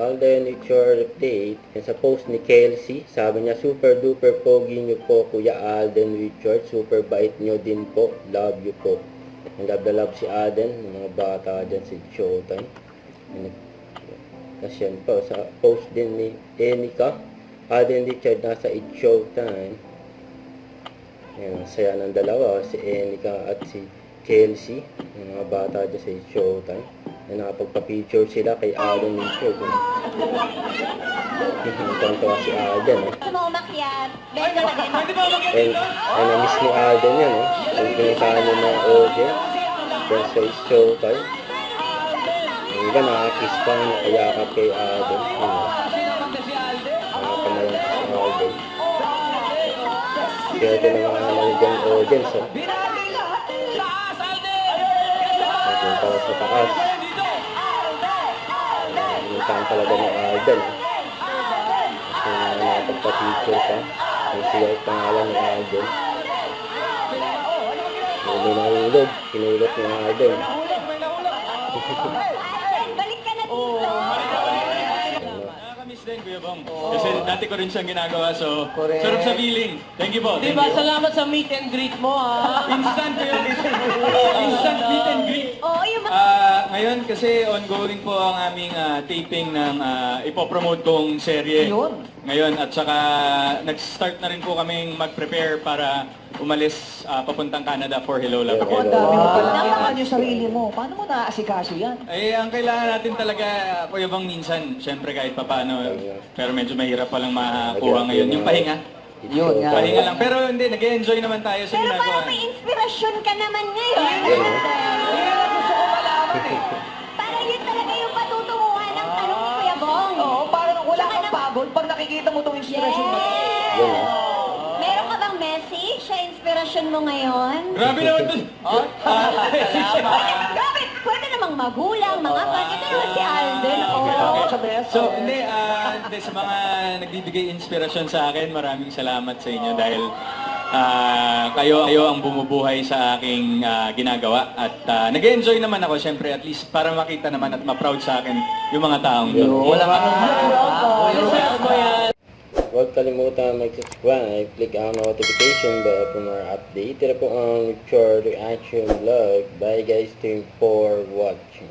Alden with your update. Yan sa post ni Kelsey, sabi niya, super duper pogi niyo po Kuya Alden Richard, super bait niyo din po, love you po. Ang love na love si Alden, ng mga bata dyan si Showtime. Tapos yan po, sa post din ni Enika, Alden Richard nasa It's Showtime. Yan, saya ng dalawa, si Enika at si Kelsey, yung mga bata dyan sa It's Showtime. Na nakapagpa-picture sila kay Alden Richard. Tonto si Alden. Gusto mo umakyat? Beso ka din. And na-miss ni Alden yan. Ang pinuntahan niya ng audience. Then sa Showtime. Yung iba nakakiss pa ng kayakap kay Alden. Nakapanalang si Alden. Kaya ito na mga nandiyan audience. Nagpunta ko sa taas. Pinuntahan talaga ni Alden. Kasi nakapagpa-picture pa. May siya yung pangalan ni Alden. May nahulog. Pinulot ni Alden. Balik ka na dito. Nakakamiss din, Kuya Bong. Kasi dati ko rin siyang ginagawa, so sarap sa feeling. Thank you po. Di ba? Salamat sa meet and greet mo, ha? Instant, Kuya Instant meet and greet. Oo, yung Ngayon kasi ongoing po ang aming taping ng ipopromote kong serye. Yun. Ngayon at saka nag-start na rin po kaming mag-prepare para umalis papuntang Canada for Hello Love Ako, ang Again. dami mo pala. Naman yung sarili mo. Paano mo naaasikaso yan? Ay, ang kailangan natin talaga, Kuya Bang, minsan, syempre kahit papaano, pero medyo mahirap palang makakuha ngayon. Yung pahinga. Yun nga. Pahinga lang. Pero hindi, nag-enjoy naman tayo sa pero ginagawa. parang may inspirasyon ka naman ngayon. Parang yun talaga yung patutunguhan ng tanong ni Kuya Bong. Oo, parang wala kang pagod pag nakikita mo itong inspirasyon mo. Yan. Meron ka bang message sa inspirasyon mo ngayon? Grabe naman to. Grabe, pwede namang magulang, mga fans. Ito naman si Alden. Oh. So, hindi, sa mga nagbibigay inspirasyon sa akin, maraming salamat sa inyo dahil kayo ang bumubuhay sa aking ginagawa. At nag-enjoy naman ako, syempre, at least para makita naman at ma-proud sa akin yung mga taong yun. Wala ka nang Huwag kalimutan mag-subscribe, click ang notification bell for more update. Ito na po ang short reaction vlog. Bye guys, thank you for watching.